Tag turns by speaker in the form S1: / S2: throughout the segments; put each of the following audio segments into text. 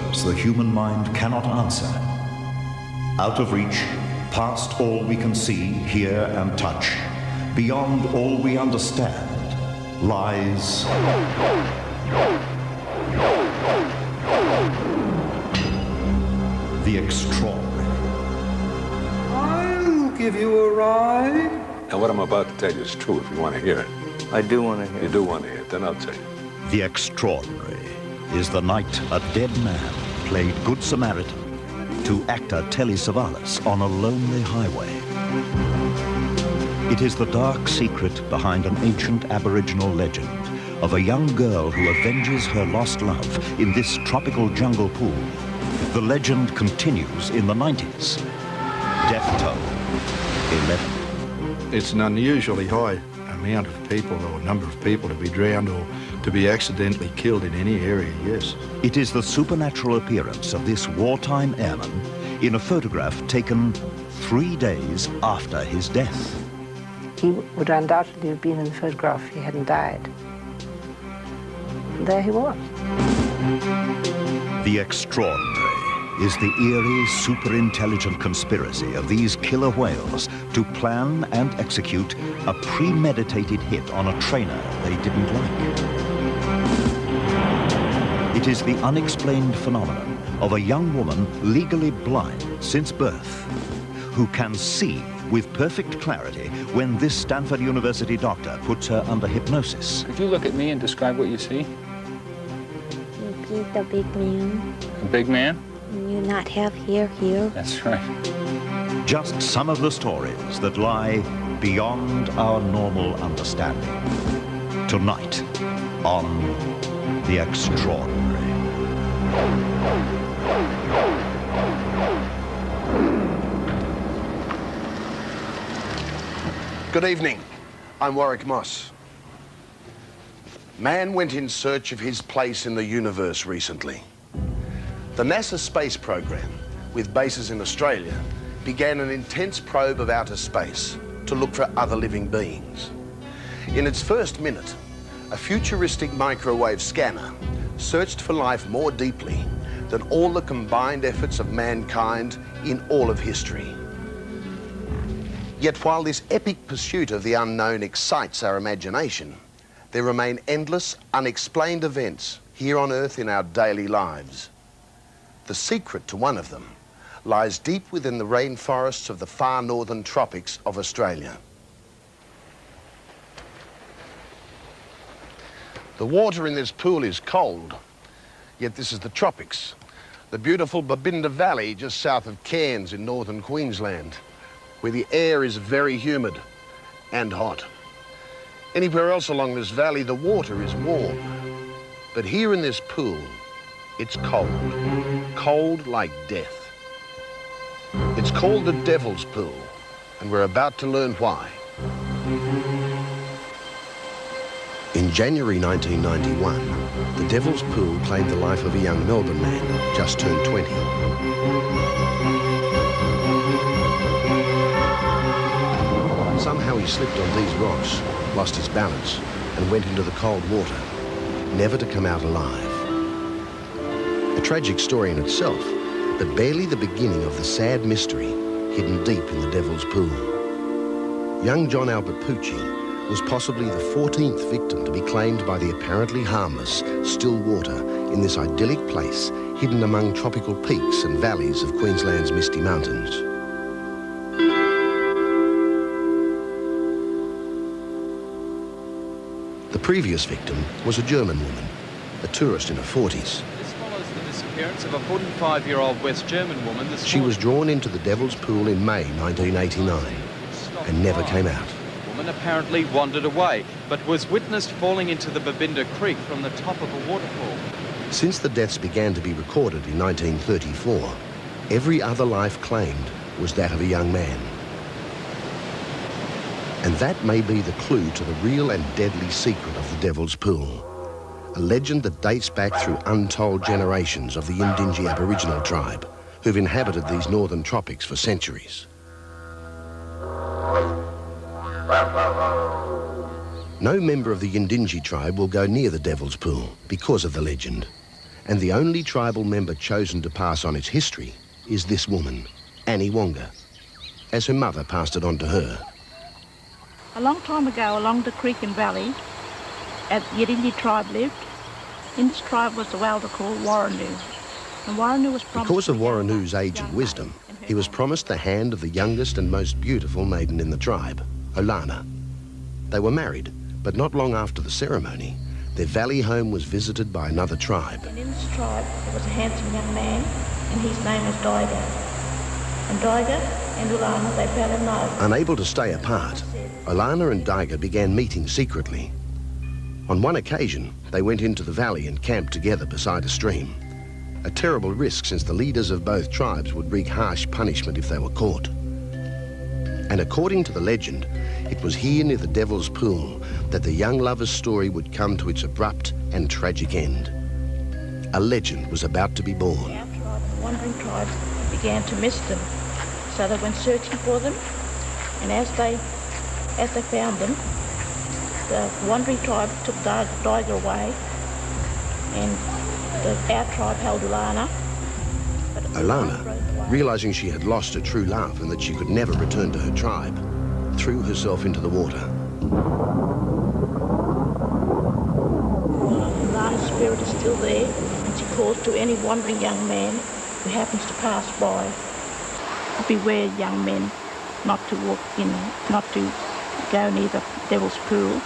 S1: questions the human mind cannot answer. Out of reach, past all we can see, hear, and touch, beyond all we understand, lies the extraordinary.
S2: I'll give you a ride.
S3: And what I'm about to tell you is true if you want to hear it.
S4: I do want to hear it.
S3: You do want to hear it, then I'll tell you.
S1: The extraordinary is the night a dead man played Good Samaritan to actor Telly Savalas on a lonely highway. It is the dark secret behind an ancient Aboriginal legend of a young girl who avenges her lost love in this tropical jungle pool. The legend continues in the 90s. Death toll, 11.
S5: It's an unusually high amount of people or number of people to be drowned or to be accidentally killed in any area, yes.
S1: It is the supernatural appearance of this wartime airman in a photograph taken 3 days after his death.
S6: He would undoubtedly have been in the photograph if he hadn't died. And there he was.
S1: The extraordinary is the eerie, super-intelligent conspiracy of these killer whales to plan and execute a premeditated hit on a trainer they didn't like. It is the unexplained phenomenon of a young woman legally blind since birth who can see with perfect clarity when this Stanford University doctor puts her under hypnosis.
S7: Could you look at me and describe what you see?
S8: He's a big man.
S7: A big man?
S8: You not have hair here.
S7: That's right.
S1: Just some of the stories that lie beyond our normal understanding. Tonight on The Extraordinary.
S9: Good evening. I'm Warwick Moss. Man went in search of his place in the universe recently. The NASA space program, with bases in Australia, began an intense probe of outer space to look for other living beings. In its first minute, a futuristic microwave scanner searched for life more deeply than all the combined efforts of mankind in all of history. Yet while this epic pursuit of the unknown excites our imagination, there remain endless, unexplained events here on Earth in our daily lives. The secret to one of them lies deep within the rainforests of the far northern tropics of Australia. The water in this pool is cold, yet this is the tropics, the beautiful Babinda Valley just south of Cairns in northern Queensland, where the air is very humid and hot. Anywhere else along this valley, the water is warm. But here in this pool, it's cold. Cold like death. It's called the Devil's Pool, and we're about to learn why. In January 1991, the Devil's Pool claimed the life of a young Melbourne man, just turned 20. Somehow he slipped on these rocks, lost his balance, and went into the cold water, never to come out alive. A tragic story in itself, but barely the beginning of the sad mystery hidden deep in the Devil's Pool. Young John Albert Pucci was possibly the 14th victim to be claimed by the apparently harmless still water in this idyllic place hidden among tropical peaks and valleys of Queensland's Misty Mountains. The previous victim was a German woman, a tourist in her 40s.
S10: This follows the disappearance of a 45-year-old West German woman.
S9: She was drawn into the Devil's Pool in May 1989 and never came out.
S10: The woman apparently wandered away, but was witnessed falling into the Babinda Creek from the top of a waterfall.
S9: Since the deaths began to be recorded in 1934, every other life claimed was that of a young man. And that may be the clue to the real and deadly secret of the Devil's Pool. A legend that dates back through untold generations of the Yindinji Aboriginal tribe who've inhabited these northern tropics for centuries. No member of the Yindinji tribe will go near the Devil's Pool because of the legend. And the only tribal member chosen to pass on its history is this woman, Annie Wonga, as her mother passed it on to her.
S4: A long time ago, along the creek and valley, the Yidindi tribe lived. In this tribe was the Walder called Warranu. And Warranu was promised...
S9: Because of Warranu's age and wisdom, he was promised the hand of the youngest and most beautiful maiden in the tribe, Olana. They were married, but not long after the ceremony, their valley home was visited by another tribe.
S4: And in this tribe, there was a handsome young man, and his name was Daiga. And Daiga and Olana, they fell in love.
S9: Unable to stay apart, Olana and Daiga began meeting secretly. On one occasion, they went into the valley and camped together beside a stream. A terrible risk, since the leaders of both tribes would wreak harsh punishment if they were caught. And according to the legend, it was here near the Devil's Pool that the young lovers' story would come to its abrupt and tragic end. A legend was about to be born.
S4: Our tribe, the wandering tribes, began to miss them. So they went searching for them, and as they found them, the wandering tribe took Daiga away, and our tribe held Olana.
S9: Olana, realizing she had lost her true love and that she could never return to her tribe, threw herself into the water.
S4: Olana's spirit is still there, and she calls to any wandering young man who happens to pass by. Beware, young men, not to walk in, not to go near the Devil's Pool.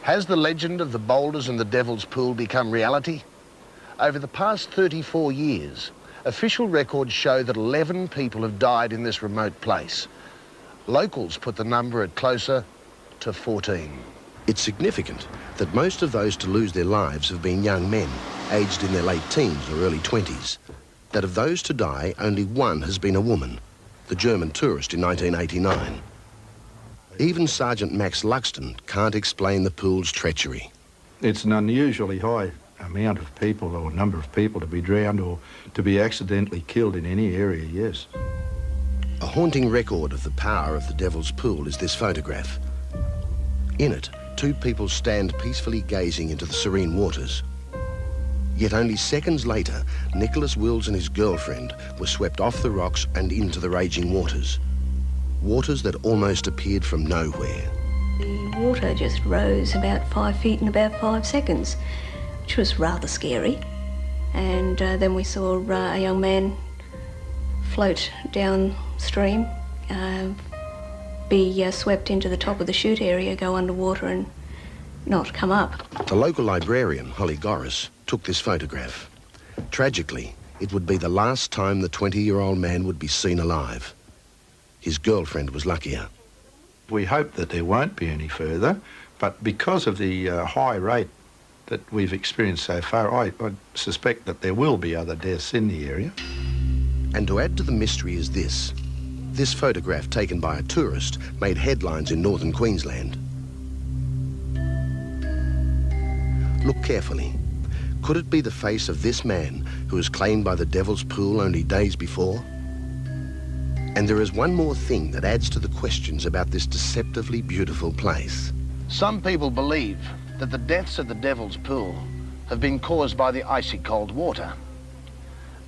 S9: Has the legend of the boulders and the Devil's Pool become reality? Over the past 34 years, official records show that 11 people have died in this remote place. Locals put the number at closer to 14. It's significant that most of those to lose their lives have been young men, aged in their late teens or early 20s. That of those to die, only one has been a woman, the German tourist in 1989. Even Sergeant Max Luxton can't explain the pool's treachery.
S5: It's an unusually high amount of people or number of people to be drowned or to be accidentally killed in any area, yes.
S9: A haunting record of the power of the Devil's Pool is this photograph. In it, two people stand peacefully gazing into the serene waters. Yet only seconds later, Nicholas Wills and his girlfriend were swept off the rocks and into the raging waters. Waters that almost appeared from nowhere.
S11: The water just rose about 5 feet in about 5 seconds, which was rather scary. And then we saw a young man float downstream, be swept into the top of the chute area, go underwater and not come up.
S9: The local librarian, Holly Gorris, took this photograph. Tragically, it would be the last time the 20-year-old man would be seen alive. His girlfriend was luckier.
S5: We hope that there won't be any further, but because of the high rate that we've experienced so far, I suspect that there will be other deaths in the area.
S9: And to add to the mystery is this. This photograph taken by a tourist made headlines in northern Queensland. Look carefully. Could it be the face of this man who was claimed by the Devil's Pool only days before? And there is one more thing that adds to the questions about this deceptively beautiful place. Some people believe that the deaths at the Devil's Pool have been caused by the icy cold water.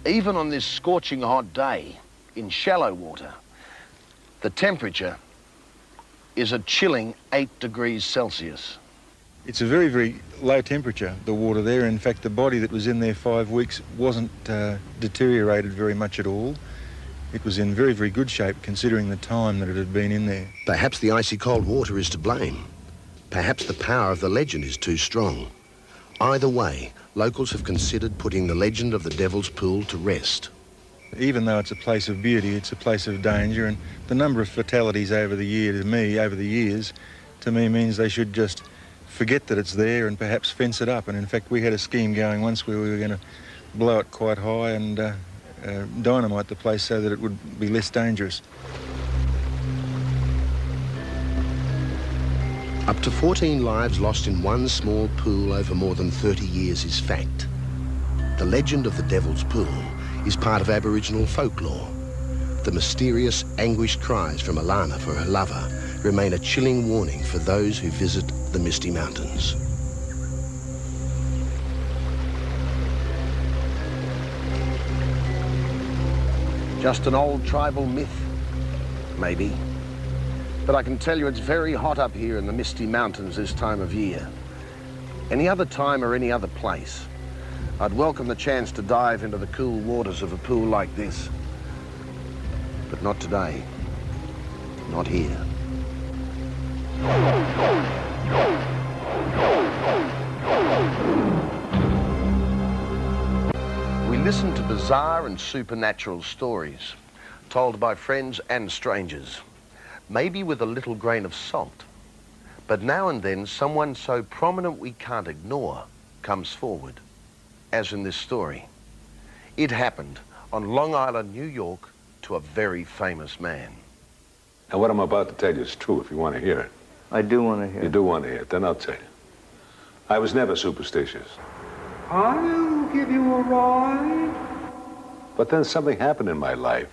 S9: Even on this scorching hot day in shallow water, the temperature is a chilling 8 degrees Celsius.
S12: It's a very, very low temperature, the water there. In fact, the body that was in there 5 weeks wasn't deteriorated very much at all. It was in very, very good shape considering the time that it had been in there.
S9: Perhaps the icy cold water is to blame. Perhaps the power of the legend is too strong. Either way, locals have considered putting the legend of the Devil's Pool to rest.
S12: Even though it's a place of beauty, it's a place of danger, and the number of fatalities over the years, to me means they should just forget that it's there and perhaps fence it up. And in fact, we had a scheme going once where we were going to blow it quite high and dynamite the place so that it would be less dangerous.
S9: Up to 14 lives lost in one small pool over more than 30 years is fact. The legend of the Devil's Pool is part of Aboriginal folklore. The mysterious, anguished cries from Olana for her lover remain a chilling warning for those who visit the Misty Mountains. Just an old tribal myth? Maybe. But I can tell you it's very hot up here in the Misty Mountains this time of year. Any other time or any other place, I'd welcome the chance to dive into the cool waters of a pool like this. But not today. Not here. We listen to bizarre and supernatural stories, told by friends and strangers, maybe with a little grain of salt. But now and then, someone so prominent we can't ignore comes forward, as in this story. It happened on Long Island, New York, to a very famous man.
S3: And what I'm about to tell you is true if you want to hear it.
S2: I do want to hear
S3: You do want to hear it, then I'll tell you. I was never superstitious.
S2: I'll give you a ride.
S3: But then something happened in my life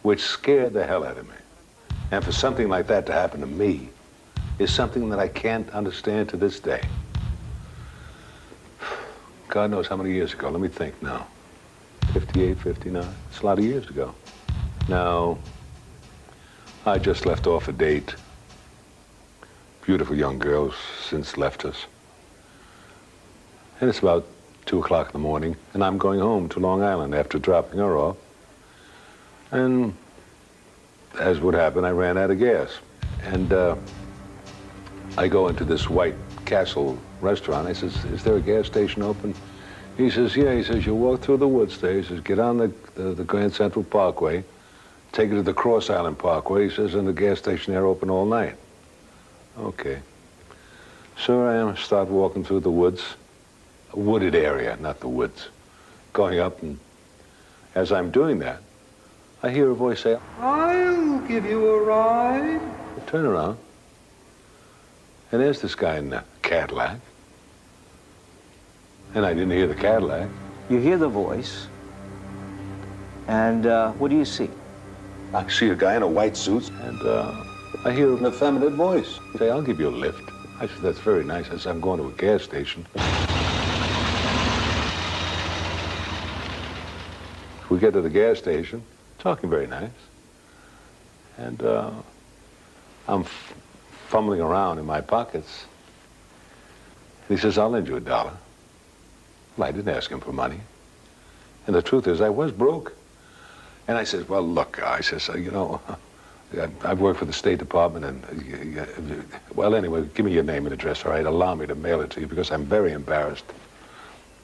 S3: which scared the hell out of me. And for something like that to happen to me is something that I can't understand to this day. God knows how many years ago. Let me think now. 58, 59. It's a lot of years ago. Now, I just left off a date. Beautiful young girl since left us. And it's about 2 o'clock in the morning, and I'm going home to Long Island after dropping her off. And as would happen, I ran out of gas. And I go into this White Castle restaurant. I says, is there a gas station open? He says, yeah. He says, you walk through the woods there. He says, get on the Grand Central Parkway, take it to the Cross Island Parkway. He says, and the gas station there open all night. Okay. So I am, start walking through the woods, a wooded area, not the woods, going up, and as I'm doing that, I hear a voice say,
S2: I'll give you a ride.
S3: I turn around, and there's this guy in the Cadillac. And I didn't hear the Cadillac.
S2: You hear the voice, and what do you see?
S3: I see a guy in a white suit, and I hear an effeminate voice. He say, I'll give you a lift. I said, that's very nice. I said, I'm going to a gas station. We get to the gas station, talking very nice. And I'm fumbling around in my pockets. And he says, I'll lend you $1. Well, I didn't ask him for money. And the truth is, I was broke. And I said, well, look, I says, you know, I work for the State Department, and, well, anyway, give me your name and address, all right? Allow me to mail it to you, because I'm very embarrassed.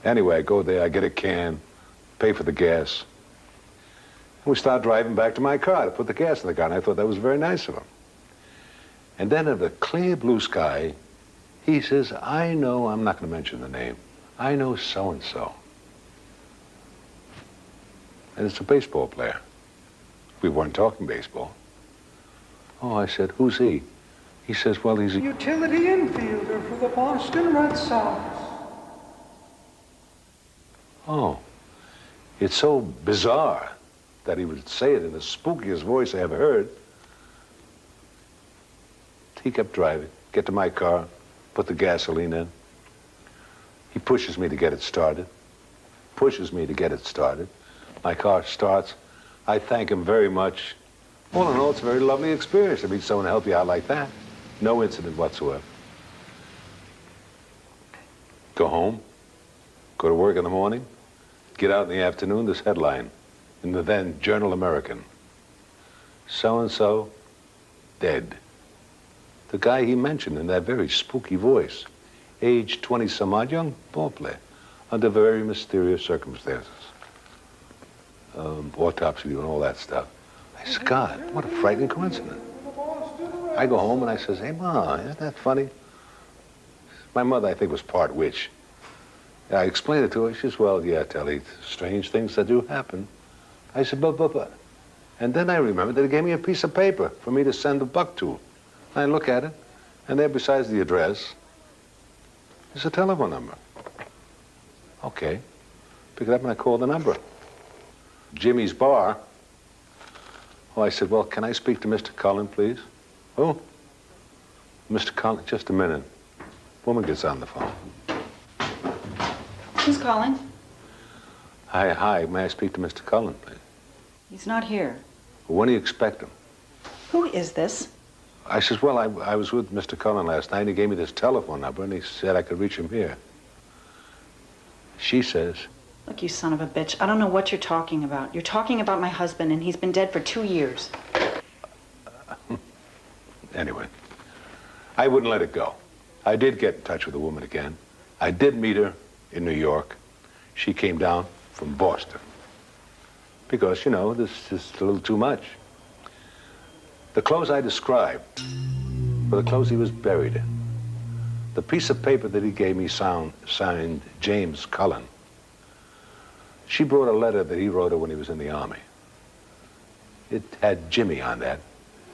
S3: Anyway, I go there, I get a can, pay for the gas. And we start driving back to my car to put the gas in the car, and I thought that was very nice of him. And then in the clear blue sky, he says, I know, I'm not going to mention the name, I know so-and-so. And it's a baseball player. We weren't talking baseball. Oh, I said, who's he? He says, well, he's a
S2: utility infielder for the Boston Red Sox.
S3: Oh, it's so bizarre that he would say it in the spookiest voice I ever heard. He kept driving, get to my car, put the gasoline in. He pushes me to get it started, pushes me to get it started. My car starts. I thank him very much. All in all, it's a very lovely experience to meet someone to help you out like that. No incident whatsoever. Go home, go to work in the morning, get out in the afternoon, this headline in the then Journal American. So-and-so dead. The guy he mentioned in that very spooky voice, age 20-some-odd, young ball player, under very mysterious circumstances. Autopsy and all that stuff. I said, God, what a frightening coincidence. I go home and I says, hey, Ma, isn't that funny? My mother, I think, was part witch. I explained it to her. She says, well, yeah, Telly, strange things that do happen. I said, but. And then I remembered that he gave me a piece of paper for me to send the buck to. I look at it, and there besides the address is a telephone number. Okay. Pick it up and I call the number. Jimmy's Bar. Oh, I said, well, can I speak to Mr. Cullen, please? Oh, Mr. Cullen, just a minute. Woman gets on the phone.
S13: Who's calling?
S3: Hi, may I speak to Mr. Cullen, please?
S13: He's not here.
S3: When do you expect him?
S13: Who is this?
S3: I says, well, I was with Mr. Cullen last night, and he gave me this telephone number, and he said I could reach him here. She says...
S13: Look, you son of a bitch, I don't know what you're talking about. You're talking about my husband, and he's been dead for 2 years.
S3: Anyway, I wouldn't let it go. I did get in touch with the woman again. I did meet her in New York. She came down from Boston. Because, you know, this is just a little too much. The clothes I described were the clothes he was buried in. The piece of paper that he gave me signed James Cullen. She brought a letter that he wrote her when he was in the Army. It had Jimmy on that.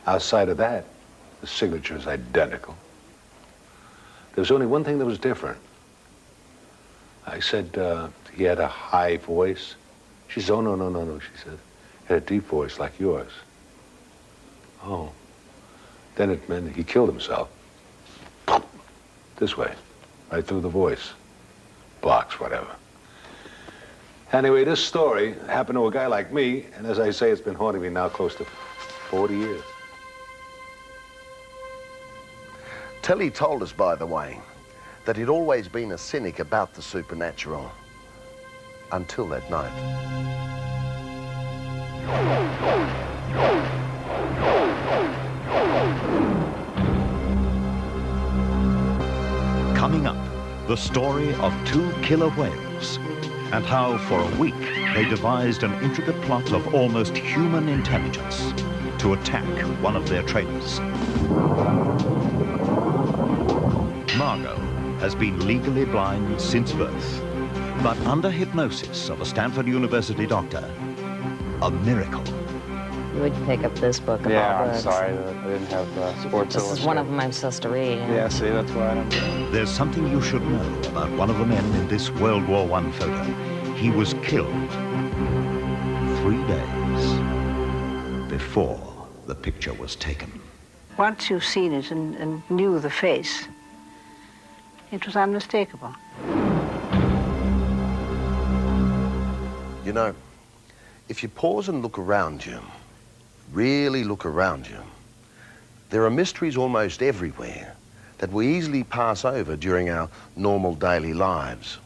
S3: Outside of that, the signature is identical. There was only one thing that was different. I said he had a high voice. She said, oh, no, she said. He had a deep voice like yours. Oh. Then it meant he killed himself. This way, right through the voice. Box, whatever. Anyway, this story happened to a guy like me, and as I say, it's been haunting me now close to 40 years.
S9: Telly told us, by the way, that he'd always been a cynic about the supernatural. Until that night.
S1: Coming up, the story of 2 killer whales and how for a week they devised an intricate plot of almost human intelligence to attack one of their traders. Margot has been legally blind since birth, but under hypnosis of a Stanford University doctor, a miracle.
S14: You would pick up this book of all books.
S7: I'm sorry that I didn't have Sports Illustrated.
S14: This is one of them I'm supposed to read.
S7: Yeah, see, that's why I'm doing.
S1: There's something you should know about one of the men in this World War I photo. He was killed 3 days before the picture was taken.
S6: Once you've seen it and knew the face, it was unmistakable.
S9: You know, if you pause and look around you, really look around you, there are mysteries almost everywhere that we easily pass over during our normal daily lives.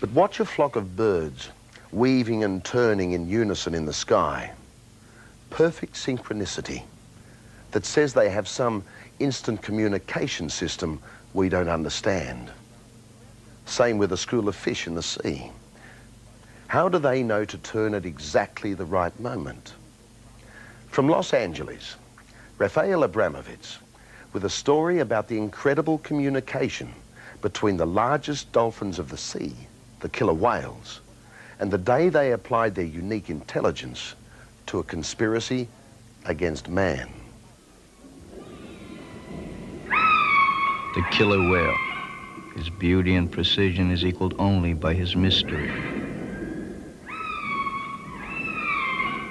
S9: But watch a flock of birds weaving and turning in unison in the sky. Perfect synchronicity that says they have some instant communication system we don't understand. Same with a school of fish in the sea. How do they know to turn at exactly the right moment? From Los Angeles, Rafael Abramovitz, with a story about the incredible communication between the largest dolphins of the sea, the killer whales, and the day they applied their unique intelligence to a conspiracy against man.
S15: The killer whale. His beauty and precision is equaled only by his mystery.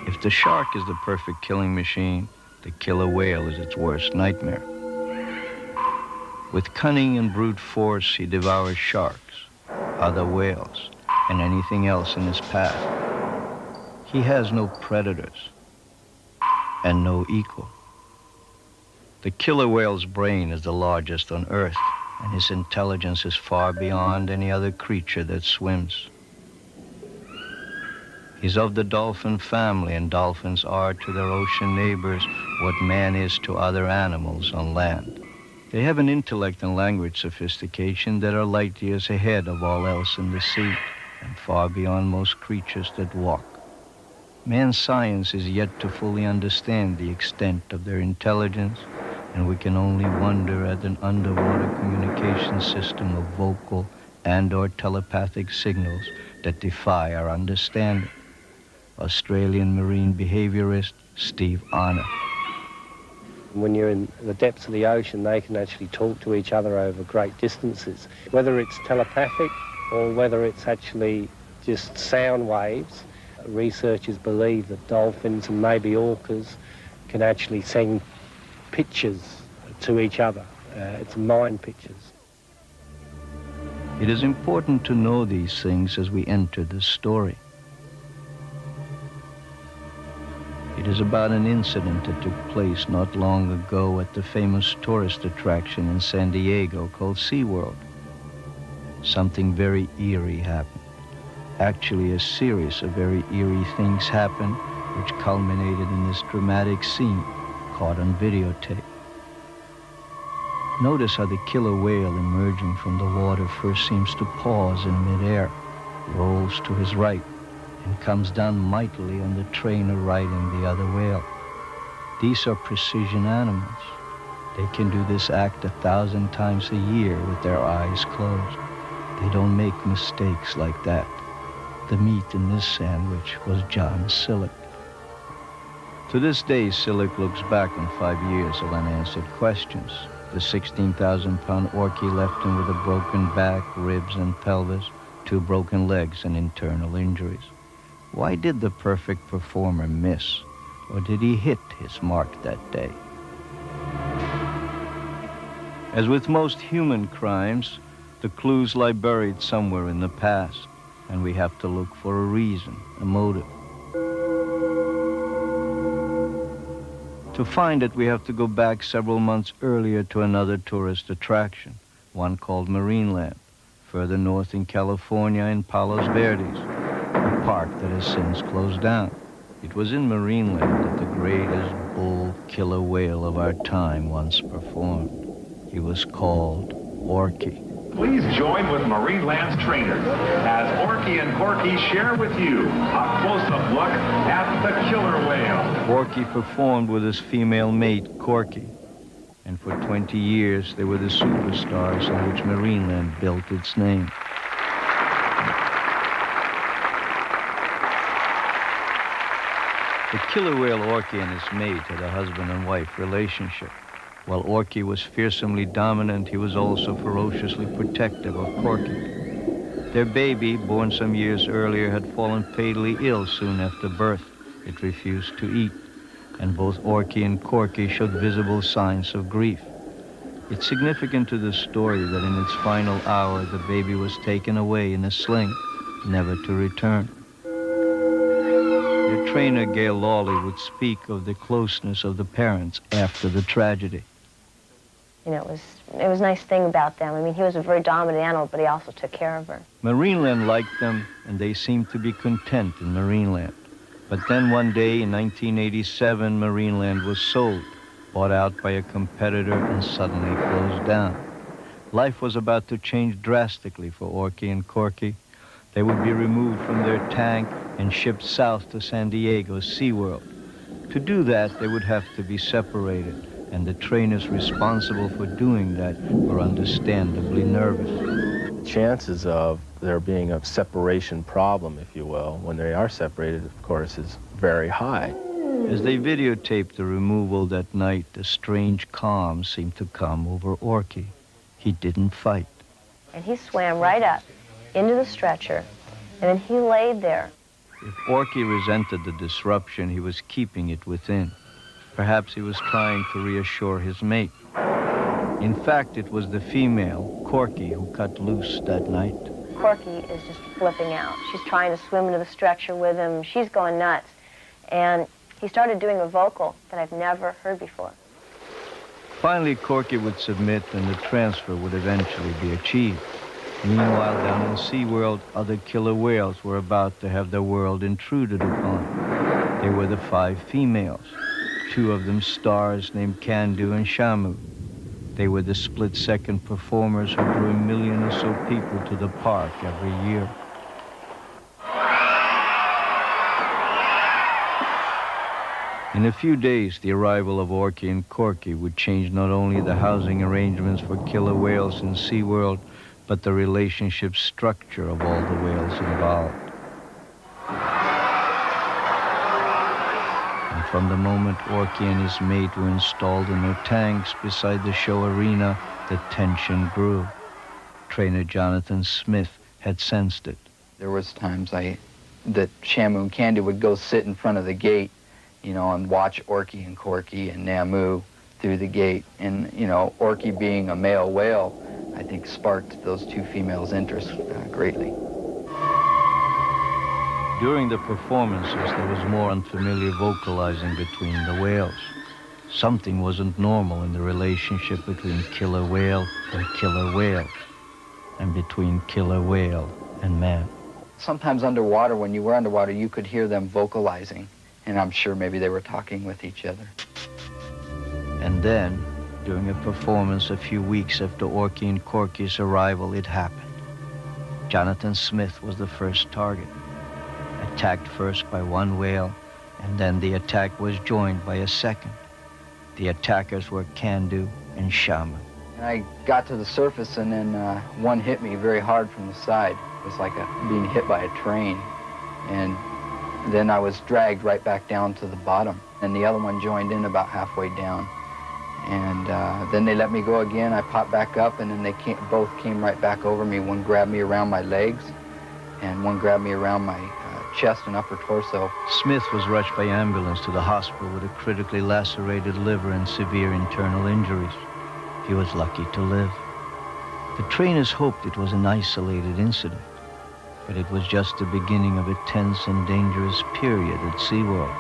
S15: If the shark is the perfect killing machine, the killer whale is its worst nightmare. With cunning and brute force, he devours sharks, other whales, and anything else in his path. He has no predators and no equal. The killer whale's brain is the largest on Earth, and his intelligence is far beyond any other creature that swims. He's of the dolphin family, and dolphins are to their ocean neighbors what man is to other animals on land. They have an intellect and language sophistication that are light years ahead of all else in the sea, and far beyond most creatures that walk. Man's science is yet to fully understand the extent of their intelligence, and we can only wonder at an underwater communication system of vocal and/or telepathic signals that defy our understanding. Australian marine behaviorist Steve Arnott.
S16: When you're in the depths of the ocean, they can actually talk to each other over great distances. Whether it's telepathic or whether it's actually just sound waves, researchers believe that dolphins and maybe orcas can actually send pictures to each other. It's mind pictures.
S15: It is important to know these things as we enter this story. It is about an incident that took place not long ago at the famous tourist attraction in San Diego called SeaWorld. Something very eerie happened. Actually, a series of very eerie things happened, which culminated in this dramatic scene caught on videotape. Notice how the killer whale emerging from the water first seems to pause in midair, rolls to his right, and comes down mightily on the trainer riding the other whale. These are precision animals. They can do this act 1,000 times a year with their eyes closed. They don't make mistakes like that. The meat in this sandwich was John Sillick. To this day, Sillick looks back on 5 years of unanswered questions. The 16,000-pound Orky left him with a broken back, ribs, and pelvis, 2 broken legs, and internal injuries. Why did the perfect performer miss? Or did he hit his mark that day? As with most human crimes, the clues lie buried somewhere in the past, and we have to look for a reason, a motive. To find it, we have to go back several months earlier to another tourist attraction, one called Marineland, further north in California in Palos Verdes, a park that has since closed down. It was in Marineland that the greatest bull killer whale of our time once performed. He was called Orky.
S17: Please join with Marineland's trainers as Orky and Corky share with you a close-up look at the killer whale.
S15: Orky performed with his female mate, Corky, and for 20 years they were the superstars on which Marineland built its name. The killer whale Orky and his mate had a husband and wife relationship. While Orky was fearsomely dominant, he was also ferociously protective of Corky. Their baby, born some years earlier, had fallen fatally ill soon after birth. It refused to eat, and both Orky and Corky showed visible signs of grief. It's significant to the story that in its final hour, the baby was taken away in a sling, never to return. Their trainer, Gail Lawley, would speak of the closeness of the parents after the tragedy.
S18: You know, it was a nice thing about them. I mean, he was a very dominant animal, but he also took care of her.
S15: Marineland liked them, and they seemed to be content in Marineland. But then one day in 1987, Marineland was sold, bought out by a competitor, and suddenly closed down. Life was about to change drastically for Orky and Corky. They would be removed from their tank and shipped south to San Diego's SeaWorld. To do that, they would have to be separated, and the trainers responsible for doing that were understandably nervous.
S7: The chances of there being a separation problem, if you will, when they are separated, of course, is very high.
S15: As they videotaped the removal that night, a strange calm seemed to come over Orky. He didn't fight.
S18: And he swam right up into the stretcher, and then he laid there.
S15: If Orky resented the disruption, he was keeping it within. Perhaps he was trying to reassure his mate. In fact, it was the female, Corky, who cut loose that night.
S18: Corky is just flipping out. She's trying to swim into the stretcher with him. She's going nuts. And he started doing a vocal that I've never heard before.
S15: Finally, Corky would submit, and the transfer would eventually be achieved. Meanwhile, down in SeaWorld, other killer whales were about to have their world intruded upon. They were the 5 females. 2 of them stars named Candu and Shamu. They were the split-second performers who drew 1 million or so people to the park every year. In a few days, the arrival of Orky and Corky would change not only the housing arrangements for killer whales in SeaWorld, but the relationship structure of all the whales involved. From the moment Orky and his mate were installed in their tanks beside the show arena, the tension grew. Trainer Jonathan Smith had sensed it.
S19: There was times that Shamu and Candu would go sit in front of the gate, you know, and watch Orky and Corky and Namu through the gate. And, you know, Orky being a male whale, I think sparked those 2 females' interest greatly.
S15: During the performances, there was more unfamiliar vocalizing between the whales. Something wasn't normal in the relationship between killer whale and killer whale, and between killer whale and man.
S19: Sometimes underwater, when you were underwater, you could hear them vocalizing, and I'm sure maybe they were talking with each other.
S15: And then, during a performance a few weeks after Orky and Corky's arrival, it happened. Jonathan Smith was the first target. Attacked first by one whale, and then the attack was joined by a second. The attackers were Candu and Shaman.
S19: And I got to the surface, and then one hit me very hard from the side. It was like being hit by a train. And then I was dragged right back down to the bottom, and the other one joined in about halfway down. And then they let me go again. I popped back up, and then they both came right back over me. One grabbed me around my legs, and one grabbed me around my chest and upper torso.
S15: Smith was rushed by ambulance to the hospital with a critically lacerated liver and severe internal injuries. He was lucky to live. The trainers hoped it was an isolated incident, but it was just the beginning of a tense and dangerous period at SeaWorld.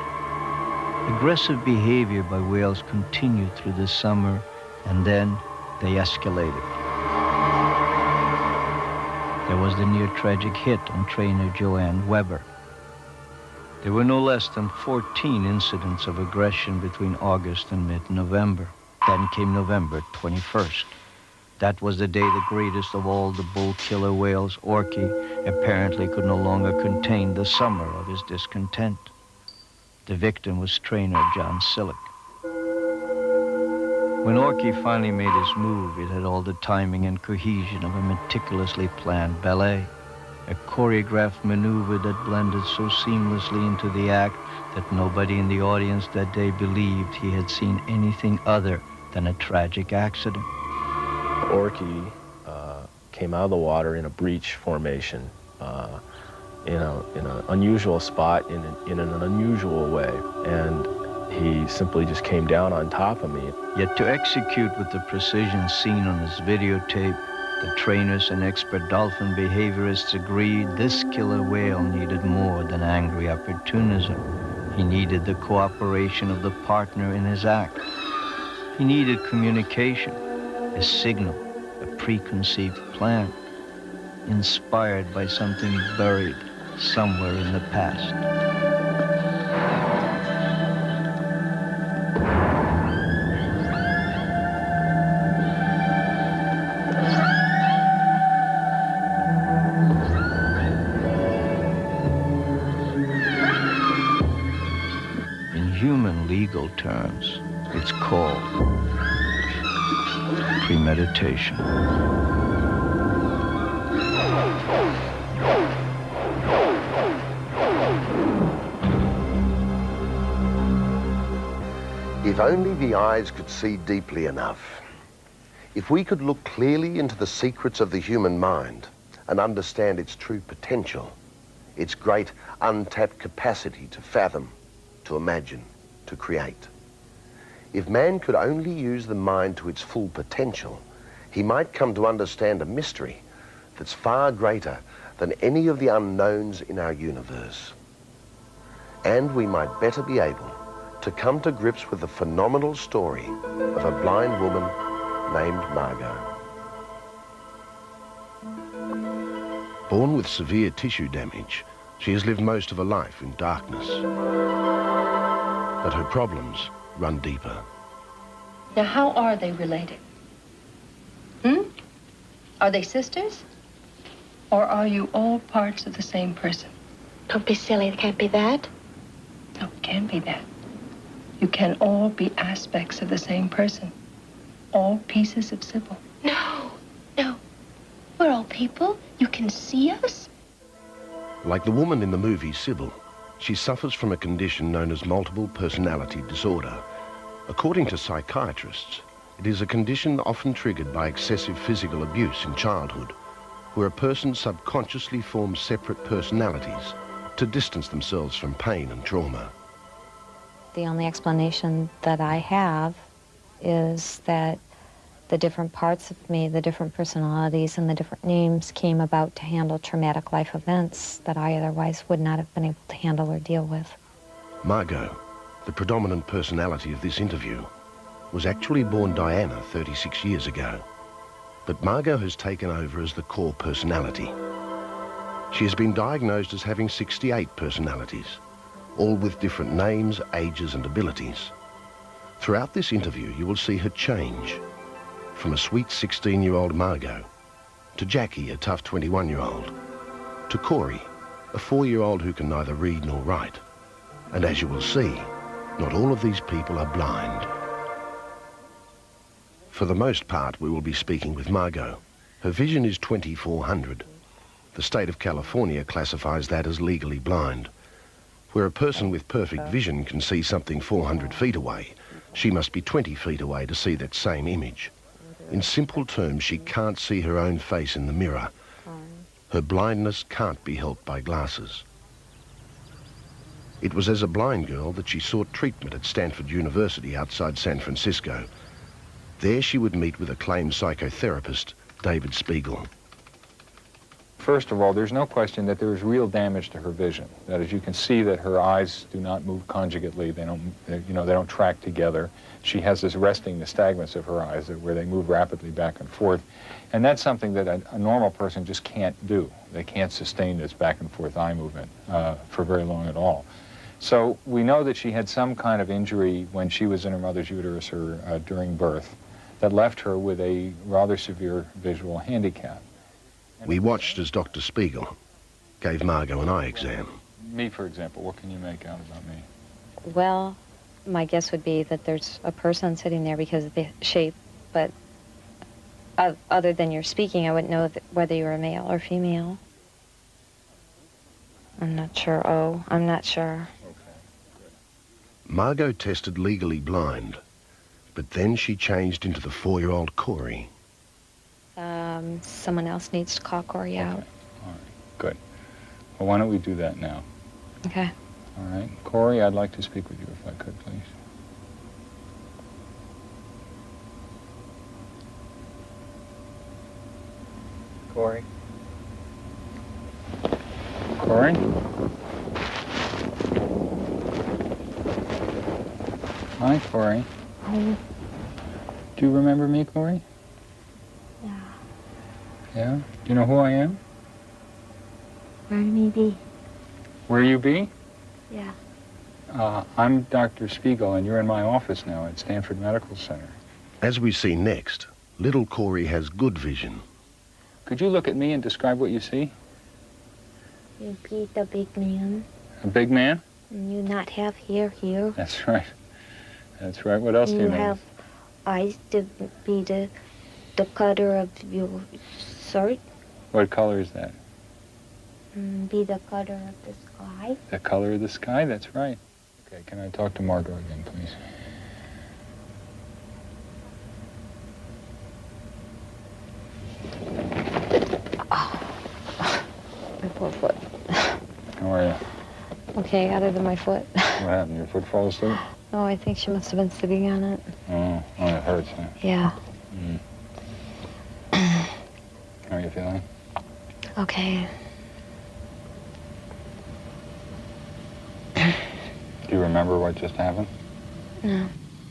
S15: Aggressive behavior by whales continued through the summer, and then they escalated. There was the near-tragic hit on trainer Joanne Weber. There were no less than 14 incidents of aggression between August and mid-November. Then came November 21st. That was the day the greatest of all the bull killer whales, Orky, apparently could no longer contain the summer of his discontent. The victim was trainer John Sillick. When Orky finally made his move, it had all the timing and cohesion of a meticulously planned ballet. A choreographed maneuver that blended so seamlessly into the act that nobody in the audience that day believed he had seen anything other than a tragic accident.
S7: Orky came out of the water in a breach formation, in an unusual spot, in an unusual way, and he simply just came down on top of me.
S15: Yet to execute with the precision seen on his videotape, the trainers and expert dolphin behaviorists agreed this killer whale needed more than angry opportunism. He needed the cooperation of the partner in his act. He needed communication, a signal, a preconceived plan, inspired by something buried somewhere in the past. In human legal terms, it's called premeditation.
S9: If only the eyes could see deeply enough. If we could look clearly into the secrets of the human mind and understand its true potential, its great untapped capacity to fathom, to imagine, to create. If man could only use the mind to its full potential, he might come to understand a mystery that's far greater than any of the unknowns in our universe. And we might better be able to come to grips with the phenomenal story of a blind woman named Margot. Born with severe tissue damage, she has lived most of her life in darkness. But her problems run deeper.
S20: Now, how are they related? Are they sisters? Or are you all parts of the same person?
S8: Don't be silly. It can't be that.
S20: No, it can be that. You can all be aspects of the same person. All pieces of Sybil.
S8: No. We're all people. You can see us.
S9: Like the woman in the movie Sybil, she suffers from a condition known as multiple personality disorder. According to psychiatrists, it is a condition often triggered by excessive physical abuse in childhood, where a person subconsciously forms separate personalities to distance themselves from pain and trauma.
S6: The only explanation that I have is that
S21: the different parts of me, the different personalities and the different names came about to handle traumatic life events that I otherwise would not have been able to handle or deal with.
S9: Margot, the predominant personality of this interview, was actually born Diana 36 years ago. But Margot has taken over as the core personality. She has been diagnosed as having 68 personalities, all with different names, ages and abilities. Throughout this interview, you will see her change from a sweet 16-year-old Margot to Jackie, a tough 21-year-old, to Corey, a 4-year-old who can neither read nor write. And as you will see, not all of these people are blind. For the most part, we will be speaking with Margot. Her vision is 2400. The state of California classifies that as legally blind. Where a person with perfect vision can see something 400 feet away, she must be 20 feet away to see that same image. In simple terms, she can't see her own face in the mirror. Her blindness can't be helped by glasses. It was as a blind girl that she sought treatment at Stanford University outside San Francisco. There she would meet with acclaimed psychotherapist David Spiegel.
S22: First of all, there's no question that there is real damage to her vision. That is, you can see that her eyes do not move conjugately. They don't track together. She has this resting nystagmus of her eyes where they move rapidly back and forth. And that's something that a normal person just can't do. They can't sustain this back and forth eye movement for very long at all. So we know that she had some kind of injury when she was in her mother's uterus or during birth that left her with a rather severe visual handicap.
S9: We watched as Dr. Spiegel gave Margot an eye exam.
S22: Me, for example, what can you make out about me?
S21: Well, my guess would be that there's a person sitting there because of the shape, but other than your speaking, I wouldn't know whether you were male or female. I'm not sure. Oh, I'm not sure.
S9: Margot tested legally blind, but then she changed into the 4-year-old Corey.
S21: Someone else needs to call Corey out.
S22: All right, good. Well, why don't we do that now?
S21: Okay.
S22: All right. Corey, I'd like to speak with you if I could, please.
S23: Corey.
S22: Corey? Hi, Corey.
S21: Hi.
S22: Do you remember me, Corey?
S21: Yeah.
S22: Yeah? Do you know who I am?
S21: Where may be?
S22: Where you be?
S21: Yeah.
S22: I'm Dr. Spiegel, and you're in my office now at Stanford Medical Center.
S9: As we see next, little Corey has good vision.
S22: Could you look at me and describe what you see?
S21: You be the big man.
S22: A big man?
S21: And you not have hair here.
S22: That's right. That's right. What else do you mean?
S21: You have eyes to be the color of your shirt.
S22: What color is that?
S21: Be the color of the sky.
S22: The color of the sky? That's right. Okay, can I talk to Margot again, please?
S21: My poor foot.
S22: How are you?
S21: Okay, other than my foot.
S22: What happened? Your foot fall asleep?
S21: Oh, I think she must have been sitting on it.
S22: Oh, it hurts, huh?
S21: Yeah.
S22: How are you feeling?
S21: Okay.
S22: Do you remember what just happened?
S21: No.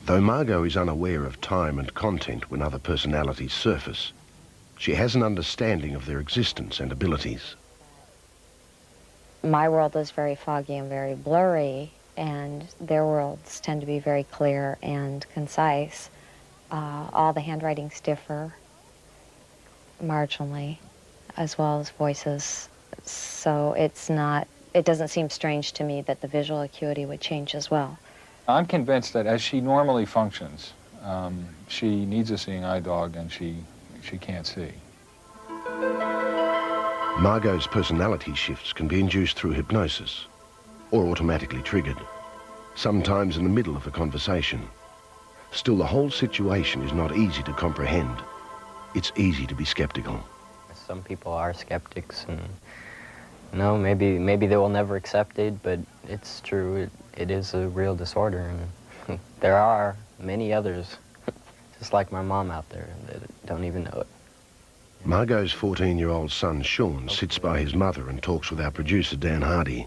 S9: Though Margot is unaware of time and content when other personalities surface, she has an understanding of their existence and abilities.
S21: My world is very foggy and very blurry, and their worlds tend to be very clear and concise. All the handwritings differ marginally, as well as voices. So it doesn't seem strange to me that the visual acuity would change as well.
S22: I'm convinced that as she normally functions, she needs a seeing eye dog and she can't see.
S9: Margot's personality shifts can be induced through hypnosis or automatically triggered, sometimes in the middle of a conversation. Still, the whole situation is not easy to comprehend. It's easy to be skeptical.
S23: Some people are skeptics, and no, maybe they will never accept it, but it's true. It is a real disorder, and there are many others, just like my mom out there that don't even know it.
S9: Margot's 14-year-old son, Sean, sits by his mother and talks with our producer, Dan Hardy.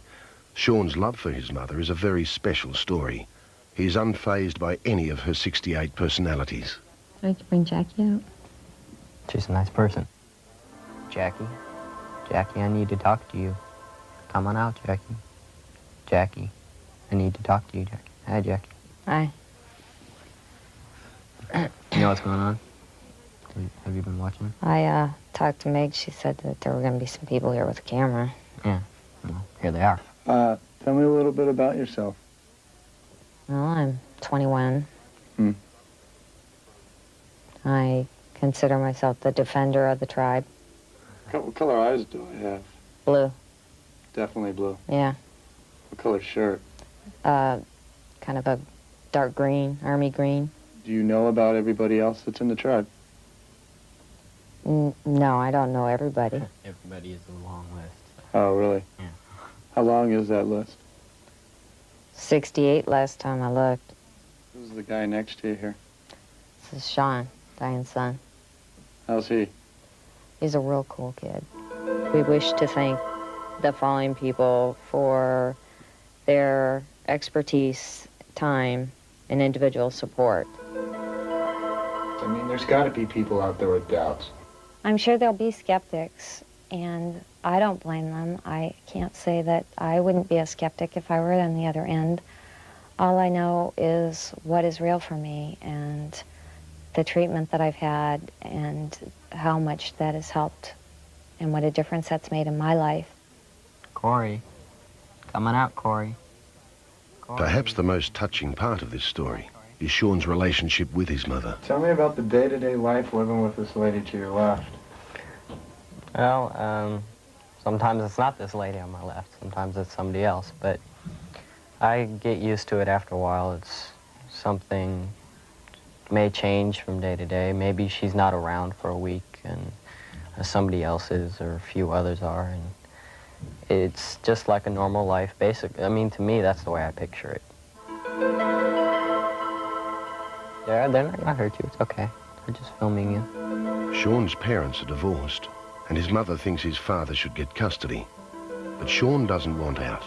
S9: Sean's love for his mother is a very special story. He is unfazed by any of her 68 personalities.
S21: I could bring Jackie out.
S23: She's a nice person. Jackie, I need to talk to you. Come on out, Jackie. Jackie, I need to talk to you, Jackie. Hi, Jackie.
S21: Hi.
S23: You know what's going on? Have you been watching?
S21: I talked to Meg. She said that there were going to be some people here with a camera.
S23: Yeah, well, here they are.
S4: Tell me a little bit about yourself.
S21: Well, I'm 21.
S4: Hmm.
S21: I consider myself the defender of the tribe.
S4: What color eyes do I have?
S21: Blue.
S4: Definitely blue.
S21: Yeah.
S4: What color shirt?
S21: Kind of a dark green, army green.
S4: Do you know about everybody else that's in the tribe?
S21: No, I don't know everybody.
S23: Everybody is a long list.
S4: Oh, really?
S23: Yeah.
S4: How long is that list?
S21: 68 last time I looked.
S4: Who's the guy next to you here?
S21: This is Sean, Diane's son.
S4: How's he?
S21: He's a real cool kid. We wish to thank the following people for their expertise, time, and individual support.
S4: I mean, there's got to be people out there with doubts.
S21: I'm sure there'll be skeptics, and I don't blame them. I can't say that I wouldn't be a skeptic if I were on the other end. All I know is what is real for me and the treatment that I've had and how much that has helped and what a difference that's made in my life.
S23: Corey. Coming out, Corey.
S9: Perhaps the most touching part of this story is Sean's relationship with his mother.
S4: Tell me about the day-to-day life living with this lady to your left.
S23: Well, sometimes it's not this lady on my left. Sometimes it's somebody else, but I get used to it after a while. It's something may change from day to day. Maybe she's not around for a week and somebody else is or a few others are. And it's just like a normal life, basically. I mean, to me, that's the way I picture it. Yeah, they're not gonna hurt you. It's okay. They're just filming you.
S9: Sean's parents are divorced, and his mother thinks his father should get custody. But Sean doesn't want out.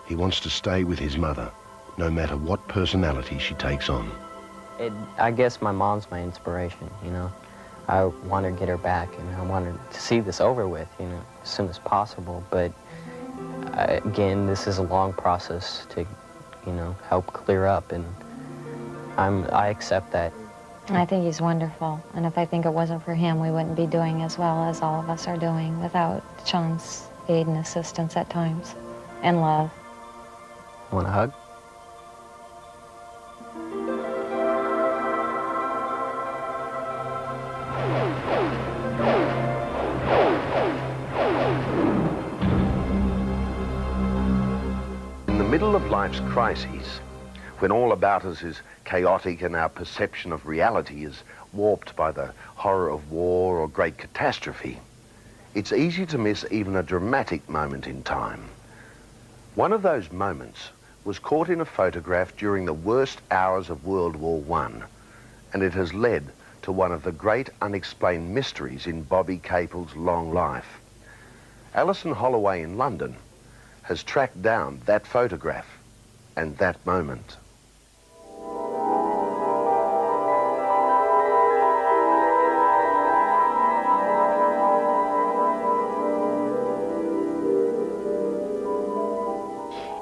S9: He wants to stay with his mother, no matter what personality she takes on.
S23: I guess my mom's my inspiration, you know. I want to get her back, and I want her to see this over with, you know, as soon as possible. But again, this is a long process to, you know, help clear up, and I accept that.
S21: I think he's wonderful, and if I think it wasn't for him, we wouldn't be doing as well as all of us are doing without Sean's aid and assistance at times, and love.
S23: Want a hug?
S9: In the middle of life's crises, when all about us is chaotic and our perception of reality is warped by the horror of war or great catastrophe, it's easy to miss even a dramatic moment in time. One of those moments was caught in a photograph during the worst hours of World War I, and it has led to one of the great unexplained mysteries in Bobby Capel's long life. Alison Holloway in London has tracked down that photograph and that moment.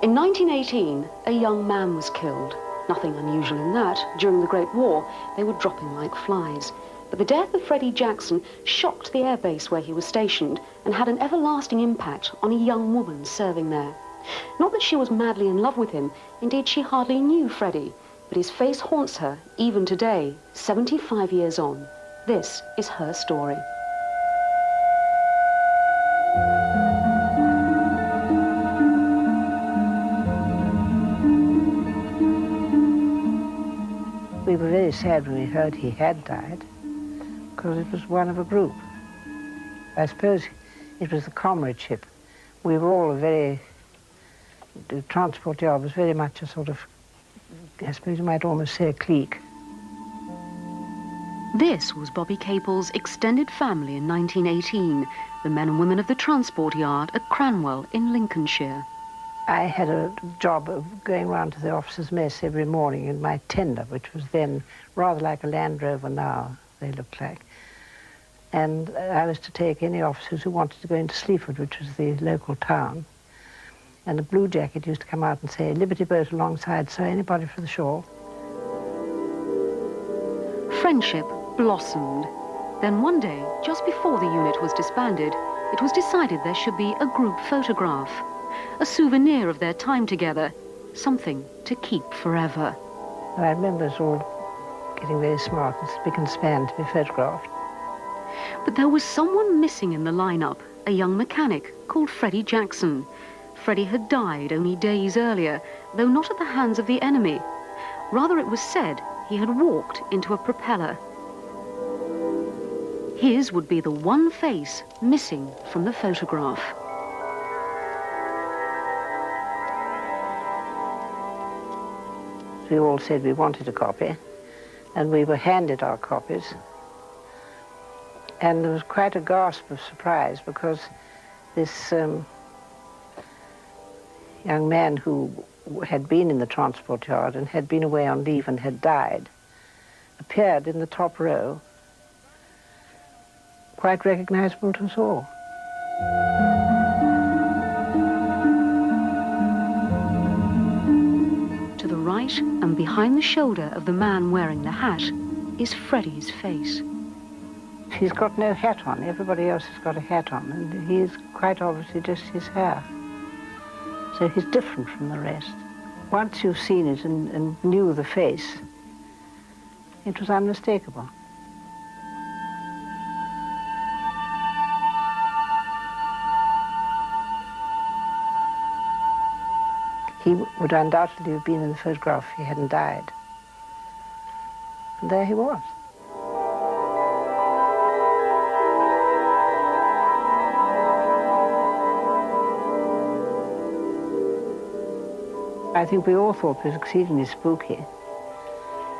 S10: In 1918, a young man was killed. Nothing unusual in that. During the Great War, they were dropping like flies. But the death of Freddie Jackson shocked the airbase where he was stationed and had an everlasting impact on a young woman serving there. Not that she was madly in love with him. Indeed, she hardly knew Freddie. But his face haunts her, even today, 75 years on. This is her story.
S6: We were very sad when we heard he had died, because it was one of a group. I suppose it was the comradeship. We were all the transport yard was very much a sort of, I suppose you might almost say a clique.
S10: This was Bobby Capel's extended family in 1918, the men and women of the transport yard at Cranwell in Lincolnshire.
S6: I had a job of going round to the officers' mess every morning in my tender, which was then rather like a Land Rover now, they looked like. And I was to take any officers who wanted to go into Sleaford, which was the local town. And a blue jacket used to come out and say, "Liberty boat alongside, sir, anybody for the shore?"
S10: Friendship blossomed. Then one day, just before the unit was disbanded, it was decided there should be a group photograph, a souvenir of their time together, something to keep forever.
S6: I remember us all getting very smart and spick and span to be photographed.
S10: But there was someone missing in the lineup, a young mechanic called Freddie Jackson. Freddie had died only days earlier, though not at the hands of the enemy. Rather, it was said he had walked into a propeller. His would be the one face missing from the photograph.
S6: We all said we wanted a copy, and we were handed our copies. And there was quite a gasp of surprise because this young man who had been in the transport yard and had been away on leave and had died appeared in the top row, quite recognizable to us all.
S10: To the right and behind the shoulder of the man wearing the hat is Freddie's face.
S6: He's got no hat on. Everybody else has got a hat on, and he's quite obviously just his hair. So he's different from the rest. Once you've seen it and knew the face, it was unmistakable. He would undoubtedly have been in the photograph if he hadn't died. And there he was. I think we all thought it was exceedingly spooky.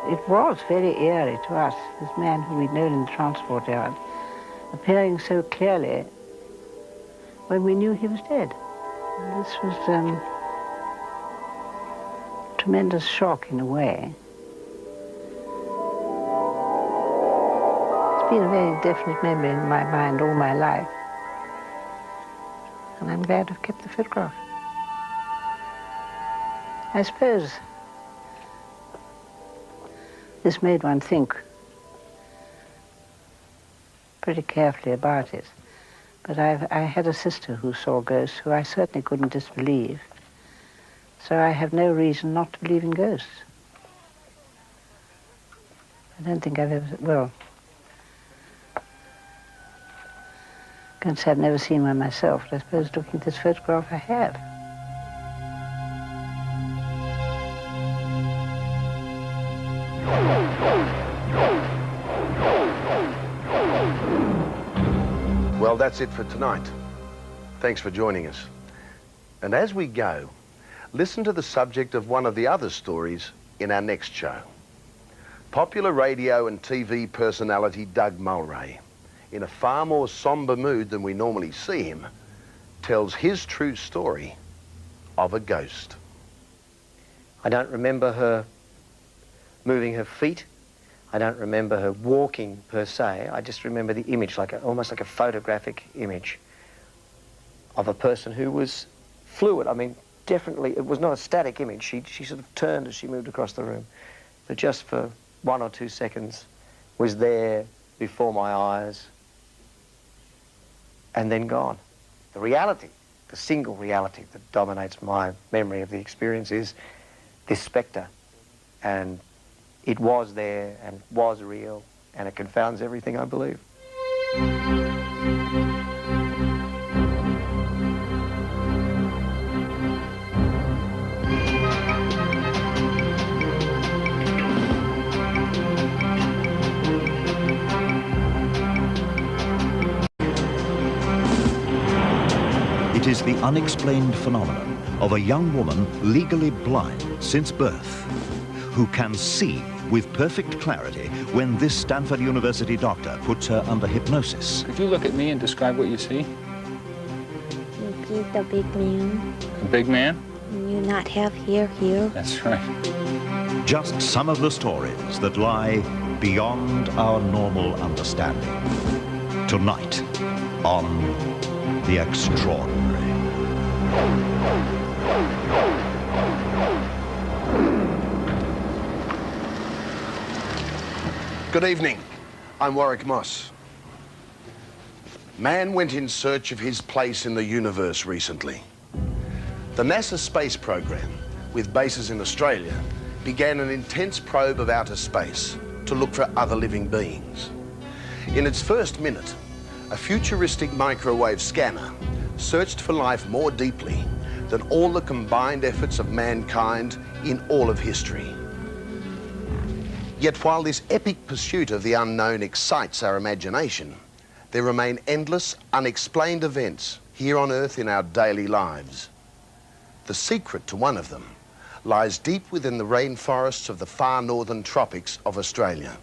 S6: It was very eerie to us, this man who we'd known in the transport yard, appearing so clearly when we knew he was dead. And this was a tremendous shock in a way. It's been a very definite memory in my mind all my life. And I'm glad I've kept the photograph. I suppose this made one think pretty carefully about it. But I had a sister who saw ghosts who I certainly couldn't disbelieve. So I have no reason not to believe in ghosts. I don't think I've ever, well, I can't say I've never seen one myself, but I suppose looking at this photograph I have.
S9: Well, that's it for tonight. Thanks for joining us. And as we go, listen to the subject of one of the other stories in our next show. Popular radio and TV personality Doug Mulray, in a far more somber mood than we normally see him, tells his true story of a ghost.
S5: I don't remember her moving her feet. I don't remember her walking per se. I just remember the image, almost like a photographic image of a person who was fluid. I mean, definitely, it was not a static image. She sort of turned as she moved across the room. But just for 1 or 2 seconds was there before my eyes and then gone. The reality, the single reality that dominates my memory of the experience is this spectre. And it was there and was real, and it confounds everything I believe.
S1: It is the unexplained phenomenon of a young woman legally blind since birth, who can see with perfect clarity when this Stanford University doctor puts her under hypnosis.
S22: Could you look at me and describe what you see?
S21: He's the big man.
S22: A big man?
S21: You not have hair here.
S22: That's right.
S1: Just some of the stories that lie beyond our normal understanding. Tonight on The Extraordinary.
S9: Good evening. I'm Warwick Moss. Man went in search of his place in the universe recently. The NASA space program, with bases in Australia, began an intense probe of outer space to look for other living beings. In its first minute, a futuristic microwave scanner searched for life more deeply than all the combined efforts of mankind in all of history. Yet while this epic pursuit of the unknown excites our imagination, there remain endless, unexplained events here on Earth in our daily lives. The secret to one of them lies deep within the rainforests of the far northern tropics of Australia.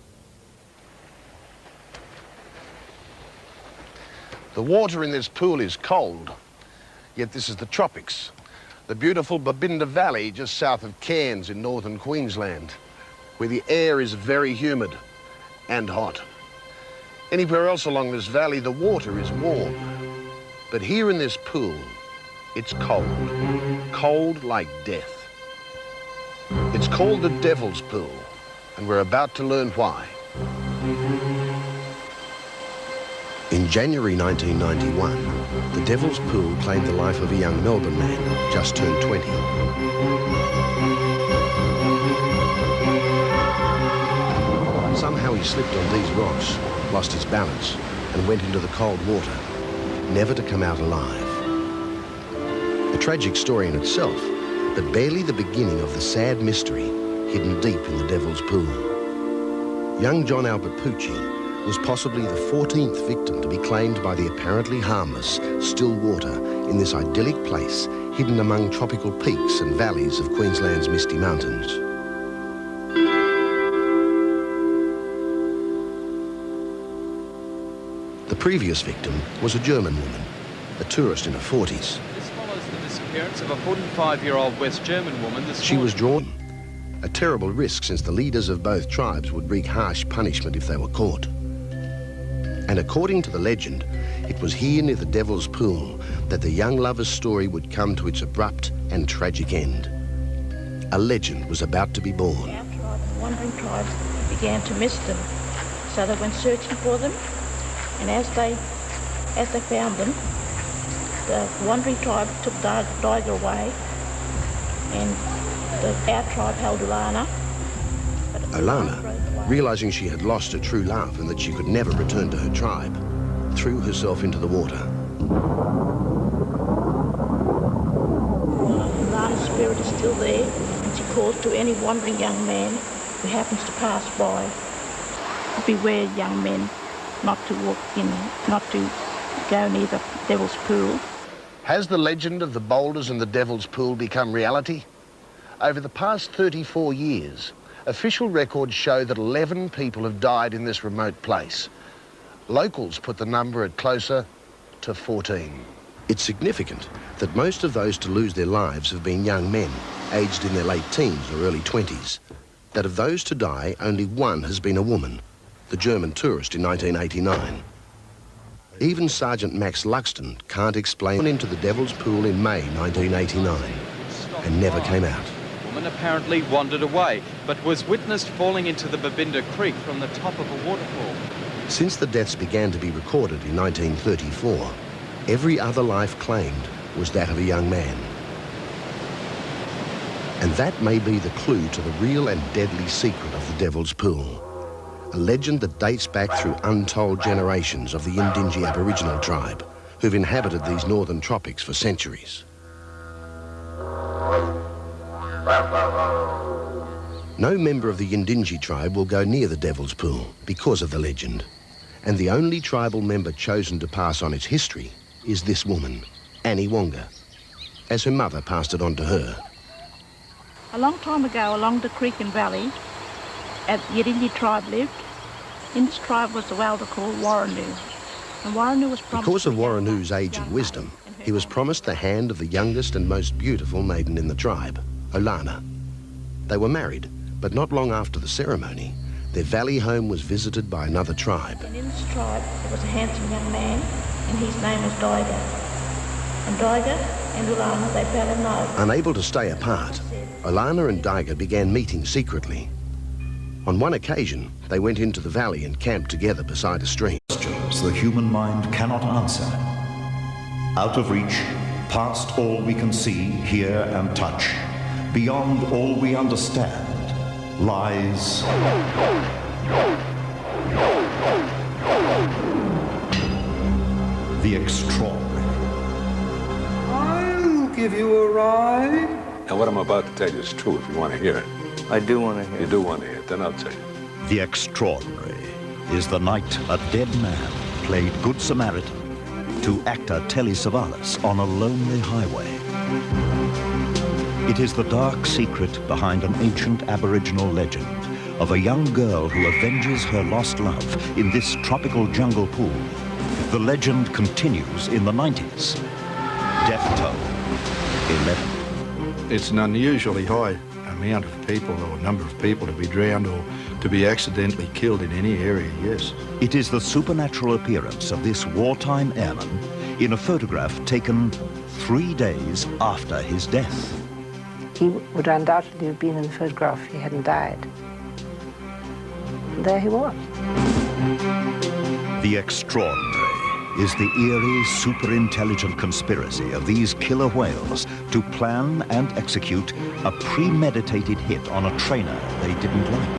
S9: The water in this pool is cold, yet this is the tropics. The beautiful Babinda Valley just south of Cairns in northern Queensland, where the air is very humid and hot. Anywhere else along this valley, the water is warm. But here in this pool, it's cold. Cold like death. It's called the Devil's Pool, and we're about to learn why. In January 1991, the Devil's Pool claimed the life of a young Melbourne man, just turned 20. Somehow he slipped on these rocks, lost his balance, and went into the cold water, never to come out alive. A tragic story in itself, but barely the beginning of the sad mystery hidden deep in the Devil's Pool. Young John Albert Pucci was possibly the 14th victim to be claimed by the apparently harmless still water in this idyllic place hidden among tropical peaks and valleys of Queensland's misty mountains. The previous victim was a German woman, a tourist in her 40s.
S2: This follows the disappearance of a 45-year-old West German woman this
S9: She was drawn, a terrible risk since the leaders of both tribes would wreak harsh punishment if they were caught. And according to the legend, it was here near the Devil's Pool that the young lover's story would come to its abrupt and tragic end. A legend was about to be born.
S11: Our tribe, the wandering tribes, began to miss them, so they went searching for them. And as they found them, the wandering tribe took Diger away, and our tribe held Ulana.
S9: Olana, realizing she had lost her true love and that she could never return to her tribe, threw herself into the water.
S11: Ulana's spirit is still there, and she calls to any wandering young man who happens to pass by. Beware, young men, not to walk in, not to go near the Devil's Pool.
S9: Has the legend of the boulders in the Devil's Pool become reality? Over the past 34 years, official records show that 11 people have died in this remote place. Locals put the number at closer to 14. It's significant that most of those to lose their lives have been young men, aged in their late teens or early 20s. That of those to die, only one has been a woman, the German tourist in 1989. Even Sergeant Max Luxton can't explain into the Devil's Pool in May 1989 and never came out.
S2: The woman apparently wandered away, but was witnessed falling into the Babinda Creek from the top of a waterfall.
S9: Since the deaths began to be recorded in 1934, every other life claimed was that of a young man. And that may be the clue to the real and deadly secret of the Devil's Pool. A legend that dates back through untold generations of the Yindinji Aboriginal tribe who've inhabited these northern tropics for centuries. No member of the Yindinji tribe will go near the Devil's Pool because of the legend. And the only tribal member chosen to pass on its history is this woman, Annie Wonga, as her mother passed it on to her.
S11: A long time ago, along the creek and valley, the Yidindi tribe lived. In this tribe was the elder called Warranu. And Warranu was promised...
S9: Because of Warranu's age and wisdom, he was promised the hand of the youngest and most beautiful maiden in the tribe, Olana. They were married, but not long after the ceremony, their valley home was visited by another tribe.
S11: And in this tribe, there was a handsome young man, and his name was Daiga. And Daiga and Olana, they fell in love.
S9: Unable to stay apart, Olana and Daiga began meeting secretly. On one occasion, they went into the valley and camped together beside a stream.
S1: Questions the human mind cannot answer. Out of reach, past all we can see, hear, and touch, beyond all we understand, lies the extraordinary.
S3: I'll give you a ride.
S12: And what I'm about to tell you is true if you want to hear it.
S3: I do want to hear it.
S12: You do want to hear it, then I'll tell you.
S1: The extraordinary is the night a dead man played Good Samaritan to actor Telly Savalas on a lonely highway. It is the dark secret behind an ancient Aboriginal legend of a young girl who avenges her lost love in this tropical jungle pool. The legend continues in the 90s. Death toll, 11.
S13: It's an unusually high amount of people or number of people to be drowned or to be accidentally killed in any area, yes.
S1: It is the supernatural appearance of this wartime airman in a photograph taken 3 days after his death.
S6: He would undoubtedly have been in the photograph if he hadn't died. And there he was.
S1: The extraordinary is the eerie, super-intelligent conspiracy of these killer whales to plan and execute a premeditated hit on a trainer they didn't like.